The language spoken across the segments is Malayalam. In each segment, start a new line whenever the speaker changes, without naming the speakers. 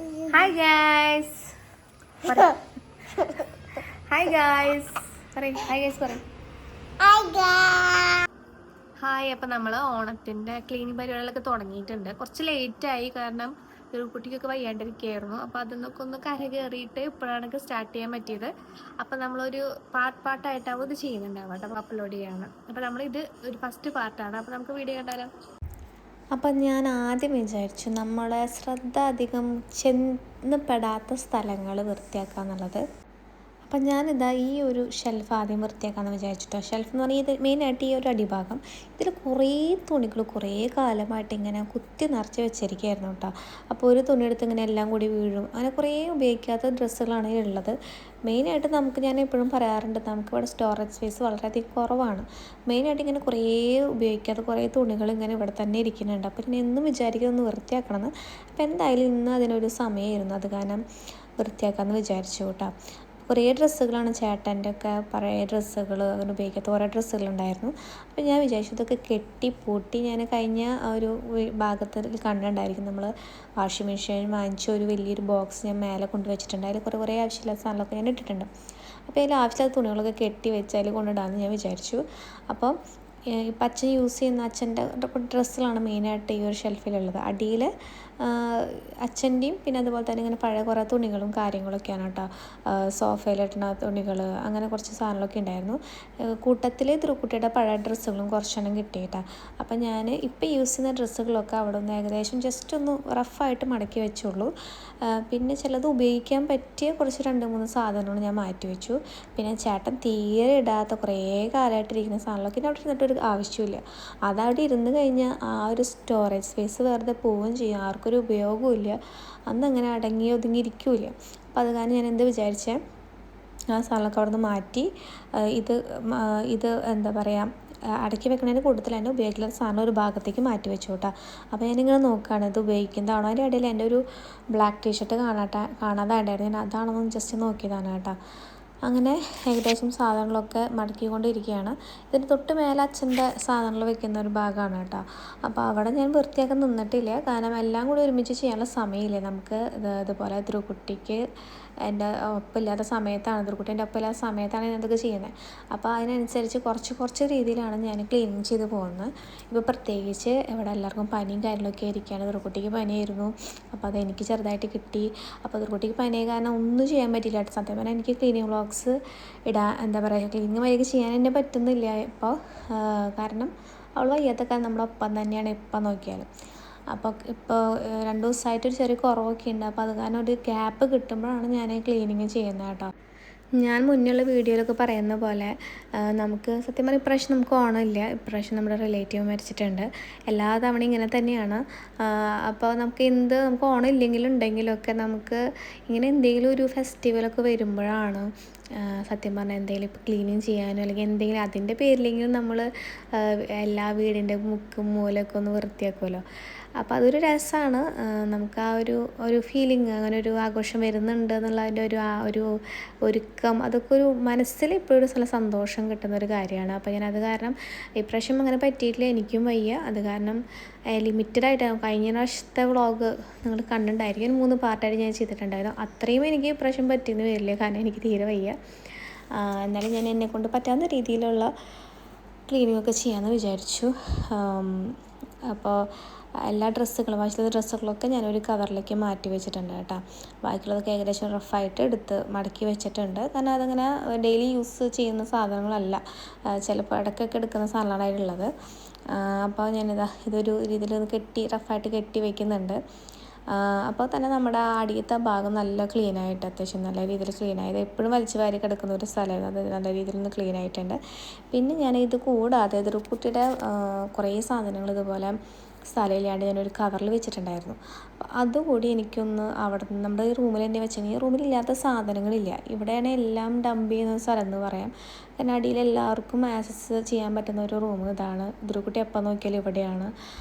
ഹായ് ഗൈസ് ഹായ് ഗൈസ് പറയ് ഹായ് ഗൈസ് പറയ് ഹായ്. അപ്പം നമ്മൾ ഓണത്തിൻ്റെ ക്ലീനിങ് പരിപാടികളൊക്കെ തുടങ്ങിയിട്ടുണ്ട്. കുറച്ച് ലേറ്റായി, കാരണം ഒരു കുട്ടിക്കൊക്കെ വയ്യാണ്ടിരിക്കുകയായിരുന്നു. അപ്പോൾ അതിന്നൊക്കെ ഒന്ന് കര കയറിയിട്ട് ഇപ്പോഴാണ് സ്റ്റാർട്ട് ചെയ്യാൻ പറ്റിയത്. അപ്പം നമ്മളൊരു പാർട്ടായിട്ടാവും ഇത് ചെയ്യുന്നുണ്ടാവും കേട്ടോ, അപ്ലോഡ് ചെയ്യാണ്. അപ്പോൾ നമ്മളിത് ഒരു ഫസ്റ്റ് പാർട്ടാണ്. അപ്പോൾ നമുക്ക് വീഡിയോ കണ്ടാലോ.
അപ്പം ഞാൻ ആദ്യം വിചാരിച്ചു നമ്മളെ ശ്രദ്ധ അധികം ചെന്ന് പെടാത്ത സ്ഥലങ്ങൾ വൃത്തിയാക്കുക എന്നുള്ളത്. അപ്പം ഞാനിതാ ഈ ഒരു ഷെൽഫ് ആദ്യം വൃത്തിയാക്കാമെന്ന് വിചാരിച്ചിട്ടോ. ഷെൽഫ് എന്ന് പറഞ്ഞാൽ ഇത് മെയിനായിട്ട് ഈ ഒരു അടിഭാഗം, ഇതിൽ കുറേ തുണികൾ കുറേ കാലമായിട്ട് ഇങ്ങനെ കുത്തി നിറച്ച് വെച്ചിരിക്കുകയായിരുന്നു കേട്ടോ. അപ്പോൾ ഒരു തുണി എടുത്ത് ഇങ്ങനെ എല്ലാം കൂടി വീഴും. അങ്ങനെ കുറേ ഉപയോഗിക്കാത്ത ഡ്രസ്സുകളാണ് ഉള്ളത്. മെയിനായിട്ട് ഞാൻ എപ്പോഴും പറയാറുണ്ട്, നമുക്കിവിടെ സ്റ്റോറേജ് സ്പേസ് വളരെയധികം കുറവാണ്. മെയിനായിട്ട് ഇങ്ങനെ കുറേ ഉപയോഗിക്കാത്ത കുറേ തുണികൾ ഇങ്ങനെ ഇവിടെ തന്നെ ഇരിക്കുന്നുണ്ട്. അപ്പോൾ ഞാൻ എന്നും വിചാരിക്കുന്നത് വൃത്തിയാക്കണമെന്ന്. അപ്പോൾ എന്തായാലും ഇന്ന് അതിനൊരു സമയമായിരുന്നു, അത് കാരണം വൃത്തിയാക്കാമെന്ന് വിചാരിച്ചു കേട്ടോ. കുറേ ഡ്രസ്സുകളാണ് ചേട്ടൻ്റെ ഒക്കെ, പഴയ ഡ്രസ്സുകൾ, അങ്ങനെ ഉപയോഗിക്കാത്ത കുറേ ഡ്രസ്സുകളുണ്ടായിരുന്നു. അപ്പോൾ ഞാൻ വിചാരിച്ചു ഇതൊക്കെ കെട്ടി പൂട്ടി. ഞാൻ കഴിഞ്ഞ ഒരു ഭാഗത്ത് കണ്ടിട്ടുണ്ടായിരിക്കും, നമ്മൾ വാഷിംഗ് മെഷീൻ വാങ്ങിച്ച ഒരു വലിയൊരു ബോക്സ് ഞാൻ മേലെ കൊണ്ടുവച്ചിട്ടുണ്ട്. അതിൽ കുറേ ആവശ്യമില്ലാത്ത സാധനങ്ങളൊക്കെ ഞാൻ ഇട്ടിട്ടുണ്ട്. അപ്പോൾ അതിൽ ആവശ്യമില്ലാത്ത തുണികളൊക്കെ കെട്ടി വെച്ച് അതിൽ കൊണ്ടിടാമെന്ന് ഞാൻ വിചാരിച്ചു. അപ്പോൾ ഇപ്പം അച്ഛൻ യൂസ് ചെയ്യുന്ന അച്ഛൻ്റെ ഡ്രസ്സുകളാണ് മെയിനായിട്ട് ഈ ഒരു ഷെൽഫിലുള്ളത്. അടിയിൽ അച്ഛൻ്റെയും പിന്നെ അതുപോലെ തന്നെ ഇങ്ങനെ പഴയ കുറേ തുണികളും കാര്യങ്ങളൊക്കെയാണ് കേട്ടോ. സോഫയിലിട്ടുന്ന തുണികൾ, അങ്ങനെ കുറച്ച് സാധനങ്ങളൊക്കെ ഉണ്ടായിരുന്നു. കൂട്ടത്തിൽ ധ്രുക്കുട്ടിയുടെ പഴയ ഡ്രസ്സുകളും കുറച്ചെണ്ണം കിട്ടിയിട്ടാണ്. അപ്പം ഞാൻ ഇപ്പം യൂസ് ചെയ്യുന്ന ഡ്രസ്സുകളൊക്കെ അവിടെ നിന്ന് ഏകദേശം ജസ്റ്റ് ഒന്ന് റഫായിട്ട് മടക്കി വെച്ചുള്ളൂ. പിന്നെ ചിലത് ഉപയോഗിക്കാൻ പറ്റിയ കുറച്ച് 2-3 സാധനങ്ങൾ ഞാൻ മാറ്റി വെച്ചു. പിന്നെ ചേട്ടൻ തീരെ ഇടാത്ത കുറേ കാലമായിട്ടിരിക്കുന്ന സാധനങ്ങളൊക്കെ അവിടെ ഇരുന്നിട്ടൊരു ആവശ്യമില്ല. അതവിടെ ഇരുന്ന് കഴിഞ്ഞാൽ ആ ഒരു സ്റ്റോറേജ് സ്പേസ് വെറുതെ പോവുകയും ചെയ്യും, ആർക്കൊരു ഉപയോഗമില്ല. അന്നങ്ങനെ അടങ്ങി ഒതുങ്ങിയിരിക്കില്ല. അപ്പോൾ അത് കാരണം ഞാൻ എന്ത് വിചാരിച്ചേ, ആ സാധനമൊക്കെ അവിടെ നിന്ന് മാറ്റി ഇത് എന്താ പറയുക, അടക്കി വെക്കുന്നതിൻ്റെ കൂട്ടത്തിൽ തന്നെ ഉപയോഗിക്കുന്ന സാധനം ഒരു ഭാഗത്തേക്ക് മാറ്റി വെച്ചു കേട്ടോ. അപ്പോൾ ഞാനിങ്ങനെ നോക്കുകയാണ് ഇത് ഉപയോഗിക്കുന്നതാണോ. അതിൻ്റെ ഇടയിൽ എൻ്റെ ഒരു ബ്ലാക്ക് ടീഷർട്ട് കാണാതെ ഉണ്ടായിരുന്നു. ഞാൻ അതാണെന്ന് ജസ്റ്റ് നോക്കിയതാണ് കേട്ടോ. അങ്ങനെ ഏകദേശം സാധനങ്ങളൊക്കെ മടക്കിക്കൊണ്ടിരിക്കുകയാണ്. ഇതിന് തൊട്ട് മേലെ അച്ഛൻ്റെ സാധനങ്ങൾ വെക്കുന്ന ഒരു ഭാഗമാണ് കേട്ടോ. അപ്പോൾ അവിടെ ഞാൻ വൃത്തിയാക്കാൻ നിന്നിട്ടില്ല, കാരണം എല്ലാം കൂടി ഒരുമിച്ച് ചെയ്യാനുള്ള സമയമില്ല നമുക്ക്. ഇതുപോലെ ധ്രുക്കുട്ടിക്ക് എൻ്റെ ഒപ്പമില്ലാത്ത സമയത്താണ്, ധ്രുക്കുട്ടീൻ്റെ ഒപ്പമില്ലാത്ത സമയത്താണ് ഞാൻ ഇതൊക്കെ ചെയ്യുന്നത്. അപ്പോൾ അതിനനുസരിച്ച് കുറച്ച് രീതിയിലാണ് ഞാൻ ക്ലീനിങ് ചെയ്ത് പോകുന്നത്. ഇപ്പോൾ പ്രത്യേകിച്ച് ഇവിടെ എല്ലാവർക്കും പനിയും കാര്യങ്ങളൊക്കെ ഇരിക്കുകയാണ്. ധ്രുക്കുട്ടിക്ക് പനിയായിരുന്നു, അപ്പോൾ അതെനിക്ക് ചെറുതായിട്ട് കിട്ടി. അപ്പോൾ ധ്രുക്കുട്ടിക്ക് പനിയായ കാരണം ഒന്നും ചെയ്യാൻ പറ്റില്ല. സത്യം പറഞ്ഞാൽ എനിക്ക് ക്ലീനിങ് വ്ളോഗ്സ് എന്താ പറയുക, ക്ലീനിങ് വഴിയൊക്കെ ചെയ്യാൻ എന്നെ പറ്റുന്നില്ല ഇപ്പോൾ. കാരണം അവൾ വയ്യാത്ത കാരണം നമ്മുടെ ഒപ്പം തന്നെയാണ് എപ്പം നോക്കിയാലും. അപ്പോൾ ഇപ്പോൾ 2 ദിവസമായിട്ടൊരു ചെറിയ കുറവൊക്കെ ഉണ്ട്. അപ്പോൾ അത് കാരണം ഒരു ഗ്യാപ്പ് കിട്ടുമ്പോഴാണ് ഞാൻ ക്ലീനിങ് ചെയ്യുന്നത് കേട്ടോ. ഞാൻ മുന്നുള്ള വീഡിയോയിലൊക്കെ പറയുന്ന പോലെ നമുക്ക് സത്യം പറഞ്ഞാൽ ഇപ്രാവശ്യം നമുക്ക് ഓണമില്ല. ഇപ്രാവശ്യം നമ്മുടെ റിലേറ്റീവ് മരിച്ചിട്ടുണ്ട്. എല്ലാ തവണയും ഇങ്ങനെ തന്നെയാണ്. അപ്പോൾ നമുക്ക് ഓണം ഇല്ലെങ്കിലും ഉണ്ടെങ്കിലൊക്കെ നമുക്ക് ഇങ്ങനെ എന്തെങ്കിലും ഒരു ഫെസ്റ്റിവലൊക്കെ വരുമ്പോഴാണ് സത്യം പറഞ്ഞാൽ എന്തെങ്കിലും ഇപ്പോൾ ക്ലീനിങ് ചെയ്യാനോ അല്ലെങ്കിൽ എന്തെങ്കിലും അതിൻ്റെ പേരിലെങ്കിലും നമ്മൾ എല്ലാ വീടിൻ്റെ മുക്കും മൂലമൊക്കെ ഒന്ന് വൃത്തിയാക്കുമല്ലോ. അപ്പോൾ അതൊരു രസമാണ്. നമുക്ക് ആ ഒരു ഫീലിംഗ്, അങ്ങനെ ഒരു ആഘോഷം വരുന്നുണ്ട് എന്നുള്ളതിൻ്റെ ഒരു ഒരുക്കം, അതൊക്കെ ഒരു മനസ്സിൽ ഇപ്പോഴും നല്ല സന്തോഷം കിട്ടുന്ന ഒരു കാര്യമാണ്. അപ്പോൾ ഞാനത് കാരണം ഇപ്രാവശ്യം അങ്ങനെ പറ്റിയിട്ടില്ല, എനിക്കും വയ്യ. അത് കാരണം ലിമിറ്റഡായിട്ടാണ്. കഴിഞ്ഞ പ്രാവശ്യത്തെ വ്ളോഗ് നിങ്ങൾ കണ്ടിട്ടുണ്ടായിരിക്കും, 3 പാർട്ടായിട്ട് ഞാൻ ചെയ്തിട്ടുണ്ടായിരുന്നു. അത്രയും എനിക്ക് ഇപ്രാവശ്യം പറ്റിയെന്ന് വരില്ല, കാരണം എനിക്ക് തീരെ വയ്യ. എന്നാലും ഞാൻ എന്നെക്കൊണ്ട് പറ്റാവുന്ന രീതിയിലുള്ള ക്ലീനിങ്ങൊക്കെ ചെയ്യാമെന്ന് വിചാരിച്ചു. അപ്പോൾ എല്ലാ ബാക്കിയുള്ള ഡ്രസ്സുകളൊക്കെ ഞാനൊരു കവറിലേക്ക് മാറ്റി വെച്ചിട്ടുണ്ട് കേട്ടോ. ബാക്കിയുള്ളതൊക്കെ ഏകദേശം റഫായിട്ട് എടുത്ത് മടക്കി വെച്ചിട്ടുണ്ട്, കാരണം അതങ്ങനെ ഡെയിലി യൂസ് ചെയ്യുന്ന സാധനങ്ങളല്ല, ചിലപ്പോൾ ഇടയ്ക്കൊക്കെ എടുക്കുന്ന സാധനങ്ങളാണ് അതിലുള്ളത്. അപ്പോൾ ഇതൊരു രീതിയിൽ റഫായിട്ട് കെട്ടി വയ്ക്കുന്നുണ്ട്. അപ്പോൾ തന്നെ നമ്മുടെ അടിയത്തെ ഭാഗം നല്ല ക്ലീനായിട്ട്, അത്യാവശ്യം നല്ല രീതിയിൽ ക്ലീനായത്, എപ്പോഴും വലിച്ചു വാരി കിടക്കുന്ന ഒരു സ്ഥലമായിരുന്നു, അത് നല്ല രീതിയിൽ ഒന്ന് ക്ലീനായിട്ടുണ്ട്. പിന്നെ ഇത് കൂടാതെ ധ്രുക്കുട്ടിയുടെ കുറേ സാധനങ്ങൾ ഇതുപോലെ സ്ഥലമില്ലാണ്ട് ഞാനൊരു കവറിൽ വെച്ചിട്ടുണ്ടായിരുന്നു. അപ്പോൾ അതുകൂടി എനിക്കൊന്ന് അവിടെ നിന്ന് നമ്മുടെ ഈ റൂമിൽ തന്നെ വെച്ചെങ്കിൽ, ഈ റൂമിലില്ലാത്ത സാധനങ്ങളില്ല, ഇവിടെയാണ് എല്ലാം ഡംപ് ചെയ്യുന്ന സ്ഥലം എന്ന് പറയാം. കാരണം അടിയിൽ എല്ലാവർക്കും ആക്സസ് ചെയ്യാൻ പറ്റുന്ന ഒരു റൂം ഇതാണ്. ധ്രുക്കുട്ടി എപ്പോൾ നോക്കിയാലും ഇവിടെയാണ്.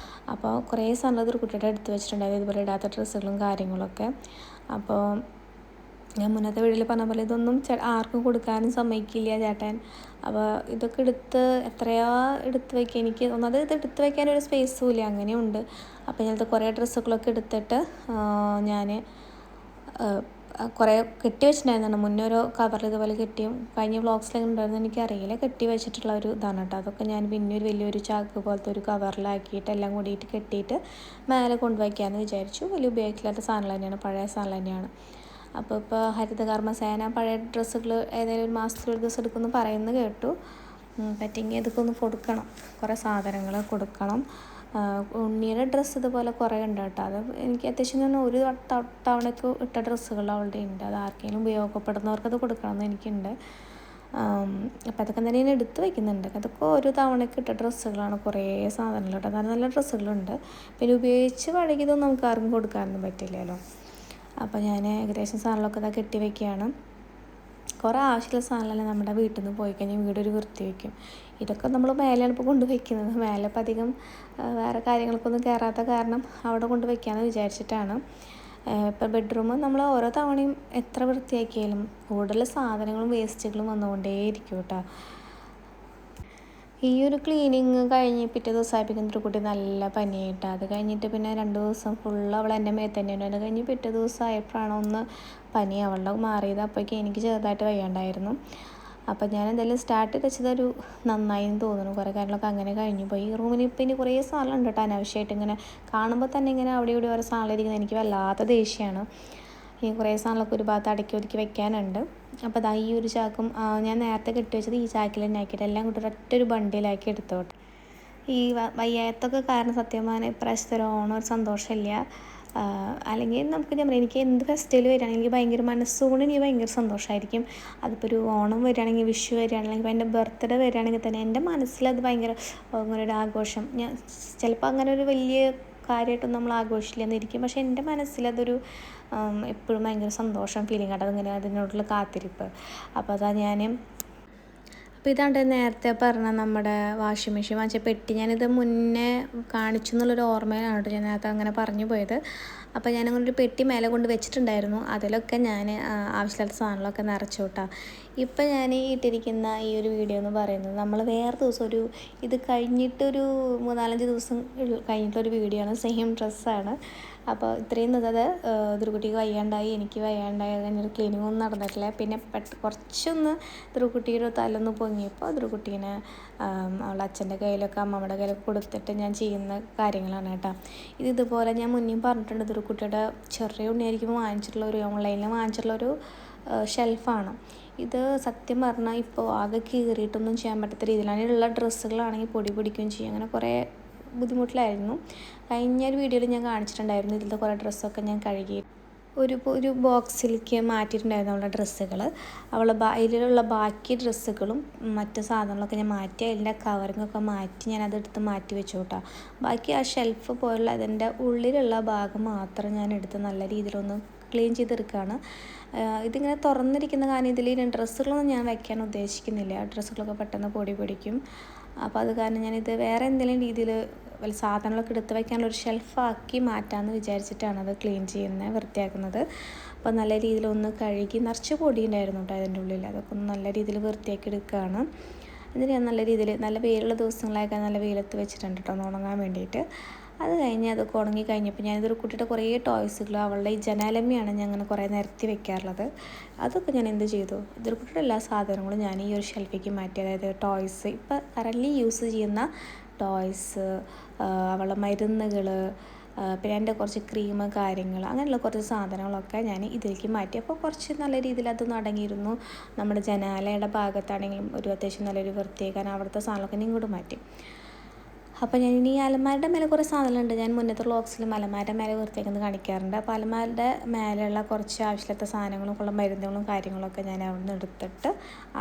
അപ്പോൾ കുറേ സാധനം ധ്രുക്കുട്ടിയുടെ എടുത്ത് വെച്ചിട്ടുണ്ടായിരുന്നു, ഇതുപോലെ ഇടാത്ത ഡ്രസ്സുകളും കാര്യങ്ങളൊക്കെ. അപ്പോൾ ഞാൻ മുന്നത്തെ വീട്ടിൽ പറഞ്ഞ പോലെ ഇതൊന്നും ആർക്കും കൊടുക്കാനും സമ്മതിക്കില്ല ചേട്ടൻ. അപ്പോൾ ഇതൊക്കെ എത്രയോ എടുത്ത് വയ്ക്കുക, എനിക്ക് ഒന്നത് ഇത് എടുത്ത് വയ്ക്കാനൊരു സ്പേസും ഇല്ല, അങ്ങനെയുണ്ട്. അപ്പോൾ ഞാനത് കുറേ ഡ്രസ്സുകളൊക്കെ എടുത്തിട്ട് ഞാൻ കുറേ കെട്ടി വെച്ചിട്ടുണ്ടായിരുന്നു. മുന്നേ ഒരു കവറിൽ ഇതുപോലെ കെട്ടിയും കഴിഞ്ഞ വ്ളോഗ്സിലൊക്കെ ഉണ്ടായിരുന്നു എനിക്കറിയില്ല. കെട്ടി വെച്ചിട്ടുള്ള ഒരു ഇതാണ് കേട്ടോ. അതൊക്കെ ഞാൻ പിന്നെ ഒരു വലിയൊരു ചാക്ക് പോലത്തെ ഒരു കവറിലാക്കിയിട്ട് എല്ലാം കൂടിയിട്ട് കെട്ടിയിട്ട് മേലെ കൊണ്ടുവയ്ക്കാമെന്ന് വിചാരിച്ചു. വലിയ ഉപയോഗിക്കില്ലാത്ത സാധനങ്ങൾ തന്നെയാണ്, പഴയ സാധനം തന്നെയാണ്. അപ്പോൾ ഇപ്പോൾ ഹരിതകർമ്മസേന പഴയ ഡ്രസ്സുകൾ ഏതെങ്കിലും ഒരു മാസത്തിൽ ഒരു ദിവസം എടുക്കുമെന്ന് പറയുന്നത് കേട്ടു. പറ്റുമെങ്കിൽ ഇതൊക്കെ ഒന്ന് കൊടുക്കണം, കുറേ സാധനങ്ങൾ കൊടുക്കണം. ഉണ്ണിയുടെ ഡ്രസ്സ് ഇതുപോലെ കുറേ ഉണ്ട് കേട്ടോ. അത് എനിക്ക് അത്യാവശ്യം ഞാൻ ഒരു തവണയ്ക്ക് ഇട്ട ഡ്രസ്സുകൾ അവളുടെ ഉണ്ട്. അത് ആർക്കെങ്കിലും ഉപയോഗപ്പെടുന്നവർക്കത് കൊടുക്കണമെന്ന് എനിക്കുണ്ട്. അപ്പോൾ അതൊക്കെ തന്നെ ഞാൻ എടുത്ത് വയ്ക്കുന്നുണ്ട്. അതൊക്കെ ഒരു തവണയ്ക്ക് ഇട്ട ഡ്രസ്സുകളാണ്, കുറേ സാധനങ്ങൾ കേട്ടോ. നല്ല നല്ല ഡ്രസ്സുകളുണ്ട്. പിന്നെ ഉപയോഗിച്ച് പഴകിയതൊന്നും നമുക്ക് ആർക്കും കൊടുക്കാനൊന്നും പറ്റില്ലല്ലോ. അപ്പോൾ ഞാൻ ഏകദേശം സാധനങ്ങളൊക്കെ ഇതാ കെട്ടി വയ്ക്കുകയാണ്. കുറേ ആവശ്യമുള്ള സാധനങ്ങളെല്ലാം നമ്മുടെ വീട്ടിൽ നിന്ന് പോയി കഴിഞ്ഞാൽ വീടൊരു വൃത്തി വയ്ക്കും. ഇതൊക്കെ നമ്മൾ മേലെയാണ് ഇപ്പോൾ കൊണ്ട് വയ്ക്കുന്നത്. മേലെ ഇപ്പം അധികം വേറെ കാര്യങ്ങൾക്കൊന്നും കയറാത്ത കാരണം അവിടെ കൊണ്ട് വയ്ക്കാമെന്ന് വിചാരിച്ചിട്ടാണ്. ഇപ്പം ബെഡ്റൂം നമ്മൾ ഓരോ തവണയും എത്ര വൃത്തിയാക്കിയാലും കൂടുതൽ സാധനങ്ങളും വേസ്റ്റുകളും വന്നുകൊണ്ടേയിരിക്കും കേട്ടോ. ഈ ഒരു ക്ലീനിങ് കഴിഞ്ഞ് പിറ്റേ ദിവസമായപ്പോഴേക്കും ഒരു കുട്ടി നല്ല പനിയായിട്ട്, അത് കഴിഞ്ഞിട്ട് പിന്നെ 2 ദിവസം ഫുള്ള് അവൾ എൻ്റെ മേത്ത് തന്നെയാണ്. അത് കഴിഞ്ഞ് പിറ്റേ ദിവസം ആയപ്പോഴാണ് ഒന്ന് പനി അവളുടെ മാറിയത്. അപ്പോഴേക്കും എനിക്ക് ചെറുതായിട്ട് വയ്യാണ്ടായിരുന്നു. അപ്പോൾ ഞാൻ എന്തായാലും സ്റ്റാർട്ട് വെച്ചതൊരു നന്നായി എന്ന് തോന്നുന്നു. കുറേ കാര്യങ്ങളൊക്കെ അങ്ങനെ കഴിഞ്ഞു പോയി. ഈ റൂമിന് ഇപ്പം ഇനി കുറേ സാധനം ഉണ്ട് കേട്ടോ, അനാവശ്യമായിട്ട് ഇങ്ങനെ കാണുമ്പോൾ തന്നെ ഇങ്ങനെ അവിടെ ഇവിടെ ഓരോ സാധനം ഇരിക്കുന്നത് എനിക്ക് വല്ലാത്ത ദേഷ്യമാണ്. ഈ കുറേ സാധനങ്ങളൊക്കെ ഒരു ഭാഗത്ത് അടക്കി ഒതുക്കി വെക്കാനുണ്ട്. അപ്പോൾ അതാ ഈ ഒരു ചാക്കും ഞാൻ നേരത്തെ കെട്ടി വെച്ചത് ഈ ചാക്കിൽ തന്നെ ആക്കിയിട്ട് എല്ലാം കൂടി ഒറ്റൊരു ബണ്ടിലാക്കി എടുത്തോട്ടെ. ഈ വയ്യാത്തൊക്കെ കാരണം സത്യമാണ് ഇപ്രാവശ്യത്തെ ഒരു ഓണം ഒരു സന്തോഷമില്ല. അല്ലെങ്കിൽ നമുക്ക് ഞാൻ പറയാം, എനിക്ക് എന്ത് ഫെസ്റ്റിവൽ വരികയാണെങ്കിൽ എനിക്ക് ഭയങ്കര മനസ്സുകൊണ്ട് എനിക്ക് ഭയങ്കര സന്തോഷമായിരിക്കും. അതിപ്പോൾ ഒരു ഓണം വരികയാണെങ്കിൽ, വിഷു വരികയാണെങ്കിൽ, ഇപ്പോൾ എൻ്റെ ബർത്ത്ഡേ വരികയാണെങ്കിൽ തന്നെ എൻ്റെ മനസ്സിലത് ഭയങ്കര അങ്ങനെ ഒരു ആഘോഷം. ഞാൻ ചിലപ്പോൾ അങ്ങനെ ഒരു വലിയ കാര്യമായിട്ടൊന്നും നമ്മൾ ആഘോഷിച്ചില്ലെന്നിരിക്കും, പക്ഷേ എൻ്റെ മനസ്സിലതൊരു എപ്പോഴും ഭയങ്കര സന്തോഷം ഫീലിംഗ് ആയിട്ട് അതിങ്ങനെ അതിനോടുള്ള കാത്തിരിപ്പ്. അപ്പോൾ അതാ അപ്പോൾ ഇതാണ്ട് നേരത്തെ പറഞ്ഞ നമ്മുടെ വാഷിംഗ് മെഷീൻ വാങ്ങിച്ച പെട്ടി, ഞാനിത് മുന്നേ കാണിച്ചു എന്നുള്ളൊരു ഓർമ്മയിലാണ് കേട്ടോ ഞാൻ നേരത്തെ അങ്ങനെ പറഞ്ഞു പോയത്. അപ്പോൾ ഞാനങ്ങനെ ഒരു പെട്ടി മേലെ കൊണ്ട് വെച്ചിട്ടുണ്ടായിരുന്നു. അതിലൊക്കെ ഞാൻ ആവശ്യമില്ലാത്ത സാധനങ്ങളൊക്കെ നിറച്ചു കേട്ടോ. ഇപ്പം ഞാൻ ഇട്ടിരിക്കുന്ന ഈ ഒരു വീഡിയോ എന്ന് പറയുന്നത് നമ്മൾ വേറെ ദിവസം ഇത് കഴിഞ്ഞിട്ടൊരു 3-4 ദിവസം കഴിഞ്ഞിട്ടൊരു വീഡിയോ ആണ്. സെയിം ഡ്രസ്സാണ്. അപ്പോൾ ഇത്രയും നിന്നത് ധ്രുവക്കുട്ടിക്ക് വയ്യാണ്ടായി, എനിക്ക് വയ്യാണ്ടായി, അതിനൊരു ക്ലീനിങ് ഒന്നും നടന്നിട്ടില്ല. പിന്നെ കുറച്ചൊന്ന് ധ്രുവക്കുട്ടിയുടെ തലൊന്ന് പൊങ്ങിയപ്പോൾ ധ്രുവക്കുട്ടീനെ അവളുടെ അച്ഛൻ്റെ കയ്യിലൊക്കെ അമ്മമ്മയുടെ കയ്യിലൊക്കെ കൊടുത്തിട്ട് ഞാൻ ചെയ്യുന്ന കാര്യങ്ങളാണ് കേട്ടോ. ഇതുപോലെ ഞാൻ മുന്നേയും പറഞ്ഞിട്ടുണ്ട്, ധ്രുവക്കുട്ടിയുടെ ചെറിയ ഉണ്ണിയായിരിക്കുമ്പോൾ ഓൺലൈനിൽ വാങ്ങിച്ചിട്ടുള്ളൊരു ഷെൽഫാണ് ഇത്. സത്യം പറഞ്ഞാൽ ഇപ്പോൾ ആകെ കീറിയിട്ടൊന്നും ചെയ്യാൻ പറ്റാത്ത രീതിയിലാണ്. ഉള്ള ഡ്രസ്സുകളാണെങ്കിൽ പൊടി പിടിക്കുകയും ചെയ്യും. അങ്ങനെ കുറേ ബുദ്ധിമുട്ടിലായിരുന്നു. കഴിഞ്ഞൊരു വീഡിയോയിൽ ഞാൻ കാണിച്ചിട്ടുണ്ടായിരുന്നു, ഇതിലത്തെ കുറേ ഡ്രസ്സൊക്കെ ഞാൻ കഴുകി ഒരു ബോക്സിലേക്ക് മാറ്റിയിട്ടുണ്ടായിരുന്നു അവളുടെ ഡ്രസ്സുകൾ. ഇതിലുള്ള ബാക്കി ഡ്രസ്സുകളും മറ്റ് സാധനങ്ങളൊക്കെ ഞാൻ മാറ്റി, അതിൻ്റെ കവറിങ്ങൊക്കെ മാറ്റി ഞാനതെടുത്ത് മാറ്റി വെച്ചു കേട്ടോ. ബാക്കി ആ ഷെൽഫ് പോലുള്ള അതിൻ്റെ ഉള്ളിലുള്ള ഭാഗം മാത്രം ഞാൻ എടുത്ത് നല്ല രീതിയിലൊന്ന് ക്ലീൻ ചെയ്തെടുക്കുകയാണ്. ഇതിങ്ങനെ തുറന്നിരിക്കുന്ന കാരണം ഇതിൽ ഡ്രസ്സുകളൊന്നും ഞാൻ വയ്ക്കാൻ ഉദ്ദേശിക്കുന്നില്ല. ഡ്രസ്സുകളൊക്കെ പെട്ടെന്ന് പൊടി പിടിക്കും. അപ്പോൾ അത് കാരണം ഞാനിത് വേറെ എന്തെങ്കിലും രീതിയിൽ വല്ല സാധനങ്ങളൊക്കെ എടുത്ത് വയ്ക്കാനുള്ളൊരു ഷെൽഫാക്കി മാറ്റാമെന്ന് വിചാരിച്ചിട്ടാണ് അത് ക്ലീൻ ചെയ്യുന്നത്, വൃത്തിയാക്കുന്നത്. അപ്പോൾ നല്ല രീതിയിലൊന്ന് കഴുകി, നിറച്ച് പൊടി ഉണ്ടായിരുന്നു കേട്ടോ അതിൻ്റെ ഉള്ളിൽ. അതൊക്കെ ഒന്ന് നല്ല രീതിയിൽ വൃത്തിയാക്കി എടുക്കുകയാണ്. എന്നിട്ട് ഞാൻ നല്ല രീതിയിൽ നല്ല വെയിലുള്ള ദിവസങ്ങളായൊക്കെ നല്ല വെയിലത്ത് വെച്ചിട്ടുണ്ട് കേട്ടോ ഒന്ന് ഉണങ്ങാൻ വേണ്ടിയിട്ട്. അത് കഴിഞ്ഞ് അതൊക്കെ ഉണങ്ങി കഴിഞ്ഞപ്പോൾ ഞാനിതൊരു കുട്ടിയുടെ കുറേ ടോയ്സുകൾ, അവളുടെ ഈ ജനാലമ്മയാണ് ഞാൻ അങ്ങനെ കുറേ നിരത്തി വെക്കാറുള്ളത്. അതൊക്കെ ഞാൻ എന്ത് ചെയ്തു, ഇതൊരു കുട്ടിയുടെ എല്ലാ സാധനങ്ങളും ഞാൻ ഈ ഒരു ഷെൽഫിലേക്ക് മാറ്റി. അതായത് ടോയ്സ്, ഇപ്പോൾ കറൻറ്റ്ലി യൂസ് ചെയ്യുന്ന ടോയ്സ്, അവളുടെ മരുന്നുകൾ, പിന്നെ എൻ്റെ കുറച്ച് ക്രീം കാര്യങ്ങൾ, അങ്ങനെയുള്ള കുറച്ച് സാധനങ്ങളൊക്കെ ഞാൻ ഇതിലേക്ക് മാറ്റി. അപ്പോൾ കുറച്ച് നല്ല രീതിയിൽ അതൊന്നും അടങ്ങിയിരുന്നു. നമ്മുടെ ജനാലയുടെ ഭാഗത്താണെങ്കിലും ഒരു അത്യാവശ്യം നല്ലൊരു വൃത്തിയാക്കാൻ അവിടുത്തെ സാധനങ്ങളൊക്കെ ഇങ്ങോട്ട് മാറ്റി. അപ്പോൾ ഞാൻ ഇനി അലമാരുടെ മേലെ കുറേ സാധനങ്ങളുണ്ട്. ഞാൻ മുന്നത്തെ വ്ളോഗ്സിലും അലമാരുടെ മേലെ വൃത്തിയാക്കുന്നത് കാണിക്കാറുണ്ട്. അപ്പോൾ അലമാരുടെ മേലെയുള്ള കുറച്ച് ആവശ്യമില്ലാത്ത സാധനങ്ങളും ഉള്ള മരുന്നുകളും കാര്യങ്ങളൊക്കെ ഞാൻ അവിടെ നിന്ന് എടുത്തിട്ട്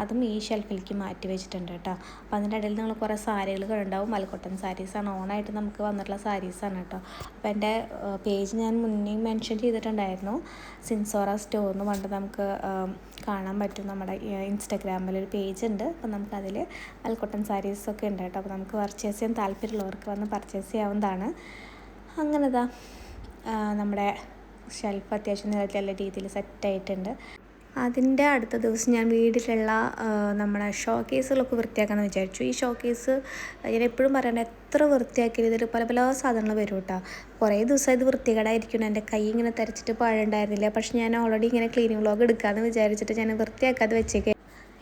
അതും ഈ ഷെൽഫിലേക്ക് മാറ്റി വെച്ചിട്ടുണ്ട് കേട്ടോ. അപ്പോൾ അതിൻ്റെ ഇടയിൽ നിങ്ങൾ കുറേ സാരികൾ ഉണ്ടാവും. മലക്കോട്ടൻ സാരീസാണ്, ഓണായിട്ട് നമുക്ക് വന്നിട്ടുള്ള സാരീസാണ് കേട്ടോ. അപ്പോൾ എൻ്റെ പേജ് ഞാൻ മുന്നേ മെൻഷൻ ചെയ്തിട്ടുണ്ടായിരുന്നു, സിൻസോറ സ്റ്റോർ എന്ന് പറഞ്ഞിട്ട് നമുക്ക് കാണാൻ പറ്റും. നമ്മുടെ ഇൻസ്റ്റാഗ്രാമിലൊരു പേജ് ഉണ്ട്. അപ്പോൾ നമുക്കതിൽ മലക്കോട്ടൻ സാരീസൊക്കെ ഉണ്ട് കേട്ടോ. അപ്പോൾ നമുക്ക് പർച്ചേസ് ചെയ്യാൻ താല്പര്യമുള്ളവർക്ക് വന്ന് പർച്ചേസ് ചെയ്യാവുന്നതാണ്. അങ്ങനെതാ നമ്മുടെ ഷെൽഫ് അത്യാവശ്യം നല്ല രീതിയിൽ സെറ്റായിട്ടുണ്ട്. അതിൻ്റെ അടുത്ത ദിവസം ഞാൻ വീട്ടിലുള്ള നമ്മുടെ ഷോ കേസുകളൊക്കെ വൃത്തിയാക്കാമെന്ന് വിചാരിച്ചു. ഈ ഷോ കേസ് ഞാൻ എപ്പോഴും പറയണത് എത്ര വൃത്തിയാക്കിയാലും ഇതിൽ പല പല സാധനങ്ങൾ വരും കേട്ടോ. കുറേ ദിവസം ഇത് വൃത്തികേടായിരിക്കണം, എൻ്റെ കൈ ഇങ്ങനെ തരച്ചിട്ട് പാഴുണ്ടായിരുന്നില്ല. പക്ഷെ ഞാൻ ഓൾറെഡി ഇങ്ങനെ ക്ലീനിങ് വ്ളോഗ് എടുക്കാമെന്ന് വിചാരിച്ചിട്ട് ഞാൻ വൃത്തിയാക്കാതെ വെച്ചേക്കെ.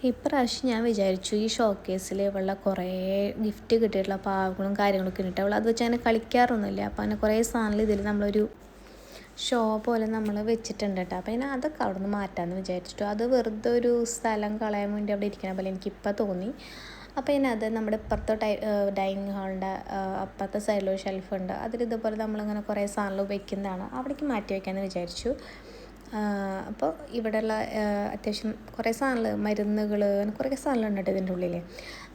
ഇപ്രാവശ്യം ഞാൻ വിചാരിച്ചു ഈ ഷോ കേസിൽ ഇവളുടെ കുറേ ഗിഫ്റ്റ് കിട്ടിയിട്ടുള്ള പാവകളും കാര്യങ്ങളൊക്കെ ഇട്ട് അവൾ അത് വെച്ച് അങ്ങനെ കളിക്കാറൊന്നുമില്ല. അപ്പോൾ അങ്ങനെ കുറേ സാധനങ്ങൾ ഇതിൽ നമ്മളൊരു ഷോ പോലെ നമ്മൾ വെച്ചിട്ടുണ്ട് കേട്ടോ. അപ്പോൾ ഞാൻ അതൊക്കെ അവിടെ നിന്ന് മാറ്റാമെന്ന് വിചാരിച്ചിട്ടു. അത് വെറുതെ ഒരു സ്ഥലം കളയാൻ വേണ്ടി അവിടെ ഇരിക്കണ പോലെ എനിക്കിപ്പോൾ തോന്നി. അപ്പോൾ അത് നമ്മുടെ ഇപ്പുറത്തെ ഡൈനിങ് ഹാളിൻ്റെ അപ്പുറത്തെ സൈഡിലൊരു ഷെൽഫുണ്ട്, അതിലിതുപോലെ നമ്മളിങ്ങനെ കുറേ സാധനങ്ങൾ ഉപയോഗിക്കുന്നതാണ്, അവിടേക്ക് മാറ്റി വയ്ക്കാമെന്ന് വിചാരിച്ചു. അപ്പോൾ ഇവിടെയുള്ള അത്യാവശ്യം കുറേ സാധനങ്ങൾ, മരുന്നുകൾ, അങ്ങനെ കുറേ സാധനങ്ങളുണ്ട് കേട്ടോ ഇതിൻ്റെ ഉള്ളിൽ.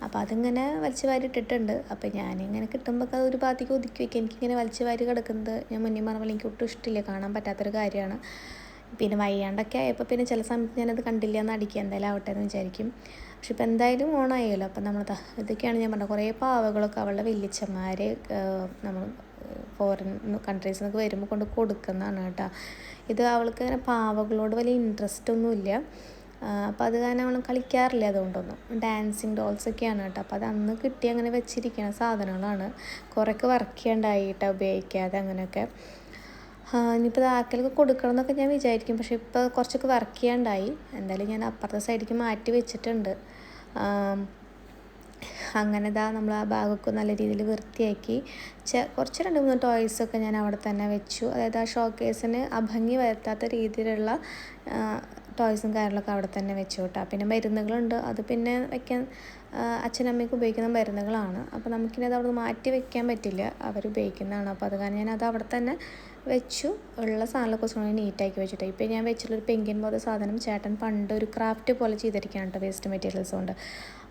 അപ്പോൾ അതിങ്ങനെ വലിച്ചു വാരി ഇട്ടിട്ടുണ്ട്. അപ്പോൾ ഞാനിങ്ങനെ കിട്ടുമ്പോൾ അത് ഒരു ഭാഗത്തേക്ക് ഒതുക്കി വയ്ക്കുക. എനിക്കിങ്ങനെ വലിച്ചു വാരി കിടക്കുന്നത് ഞാൻ മുന്നേ പറഞ്ഞ പോലെ എനിക്ക് ഒട്ടും ഇഷ്ടമില്ല, കാണാൻ പറ്റാത്തൊരു കാര്യമാണ്. പിന്നെ വയ്യാണ്ടൊക്കെ ആയപ്പോൾ പിന്നെ ചില സമയത്ത് ഞാനത് കണ്ടില്ല എന്ന് അടിക്കുക, എന്തായാലും ആവട്ടെ എന്ന് വിചാരിക്കും. പക്ഷെ ഇപ്പോൾ എന്തായാലും ഓണായല്ലോ. അപ്പോൾ നമ്മൾ ഇതൊക്കെയാണ് ഞാൻ പറഞ്ഞത്, കുറേ പാവകളൊക്കെ അവളുടെ വല്യച്ഛന്മാർ നമ്മൾ ഫോറിൻ കൺട്രീസിൽ നിന്നൊക്കെ വരുമ്പോൾ കൊണ്ട് കൊടുക്കുന്നതാണ് കേട്ടോ. ഇത് അവൾക്ക് അങ്ങനെ പാവകളോട് വലിയ ഇൻട്രസ്റ്റ് ഒന്നുമില്ല. അപ്പോൾ അത് കാരണം അവൾ കളിക്കാറില്ല അതുകൊണ്ടൊന്നും. ഡാൻസിങ് ഡോൾസൊക്കെയാണ് കേട്ടോ. അപ്പോൾ അത് അന്ന് കിട്ടി അങ്ങനെ വെച്ചിരിക്കുന്ന സാധനങ്ങളാണ്. കുറേയൊക്കെ വർക്ക് ചെയ്യണ്ടായിട്ടോ ഉപയോഗിക്കാതെ അങ്ങനെയൊക്കെ. ഇനിയിപ്പോൾ ആക്കലൊക്കെ കൊടുക്കണം എന്നൊക്കെ ഞാൻ വിചാരിക്കും. പക്ഷേ ഇപ്പോൾ കുറച്ചൊക്കെ വർക്ക് ചെയ്യാണ്ടായി. എന്തായാലും ഞാൻ അപ്പുറത്തെ സൈഡിലേക്ക് മാറ്റി വെച്ചിട്ടുണ്ട്. അങ്ങനെ നമ്മൾ ആ ഭാഗമൊക്കെ നല്ല രീതിയിൽ വൃത്തിയാക്കി കുറച്ച് 2-3 ടോയ്സൊക്കെ ഞാൻ അവിടെ തന്നെ വെച്ചു. അതായത് ആ ഷോ കേസിന് അഭംഗി വരുത്താത്ത രീതിയിലുള്ള ടോയ്സും കാര്യങ്ങളൊക്കെ അവിടെ തന്നെ വെച്ചു കേട്ടോ. പിന്നെ മരുന്നുകളുണ്ട്, അത് പിന്നെ വയ്ക്കാൻ അച്ഛനമ്മയ്ക്ക് ഉപയോഗിക്കുന്ന മരുന്നുകളാണ്. അപ്പോൾ നമുക്കിനി അത് അവിടെ നിന്ന് മാറ്റി വയ്ക്കാൻ പറ്റില്ല, അവരുപയോഗിക്കുന്നതാണ്. അപ്പോൾ അത് കാരണം ഞാനത് അവിടെ തന്നെ വെച്ചു. ഉള്ള സാധനങ്ങളൊക്കെ കുറച്ചുകൂടി നീറ്റാക്കി വെച്ചിട്ട് ഇപ്പോൾ ഞാൻ വെച്ചിട്ടുള്ളൊരു പെങ്കിൻ പോലത്തെ സാധനം ചേട്ടൻ പണ്ട് ഒരു ക്രാഫ്റ്റ് പോലെ ചെയ്തിരിക്കുകയാണ് കേട്ടോ, വേസ്റ്റ് മെറ്റീരിയൽസ് കൊണ്ട്.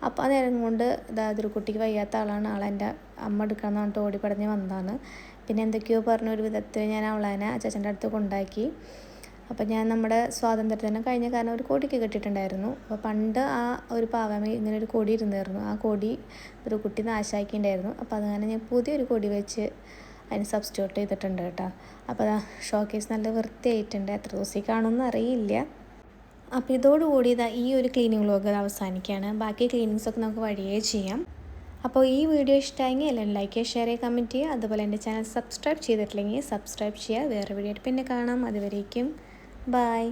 അപ്പോൾ ആ നേരം കൊണ്ട് അതൊരു കുട്ടിക്ക് വയ്യാത്ത ആളാണ്, ആളെൻ്റെ അമ്മ എടുക്കണം എന്ന് പറഞ്ഞിട്ട് ഓടിപ്പടഞ്ഞ് വന്നതാണ്. പിന്നെ എന്തൊക്കെയോ പറഞ്ഞൊരു വിധത്തിൽ ഞാൻ അവളെ അച്ഛൻ്റെ അടുത്ത് കൊണ്ടാക്കി. അപ്പോൾ ഞാൻ നമ്മുടെ സ്വാതന്ത്ര്യത്തിന് കഴിഞ്ഞ കാരണം ഒരു കൊടിക്ക് കെട്ടിയിട്ടുണ്ടായിരുന്നു. അപ്പോൾ പണ്ട് ആ ഒരു പാവമ ഇങ്ങനെ ഒരു കൊടി ഇരുന്നായിരുന്നു, ആ കൊടി ഒരു കുട്ടി നാശാക്കിയിട്ടുണ്ടായിരുന്നു. അപ്പോൾ അത് കാരണം ഞാൻ പുതിയൊരു കൊടി വെച്ച് അതിന് സബ്സ്റ്റിറ്റ്യൂട്ട് ചെയ്തിട്ടുണ്ട് കേട്ടോ. അപ്പോൾ ഷോ കേസ് നല്ല വൃത്തിയായിട്ടുണ്ട്. എത്ര ദിവസം കാണുമെന്ന് അറിയില്ല. അപ്പോൾ ഇതോടുകൂടി ഈ ഒരു ക്ലീനിങ് വ്ളോഗ് അവസാനിക്കുകയാണ്. ബാക്കി ക്ലീനിങ്സൊക്കെ നമുക്ക് വഴിയേ ചെയ്യാം. അപ്പോൾ ഈ വീഡിയോ ഇഷ്ടമായെങ്കിൽ എല്ലാവരും ലൈക്ക് ചെയ്യുക, ഷെയർ ചെയ്യുക, കമൻറ്റ് ചെയ്യുക. അതുപോലെ എൻ്റെ ചാനൽ സബ്സ്ക്രൈബ് ചെയ്തിട്ടില്ലെങ്കിൽ സബ്സ്ക്രൈബ് ചെയ്യുക. വേറെ വീഡിയോ ആയിട്ട് പിന്നെ കാണാം. അതുവരേക്കും ബൈ.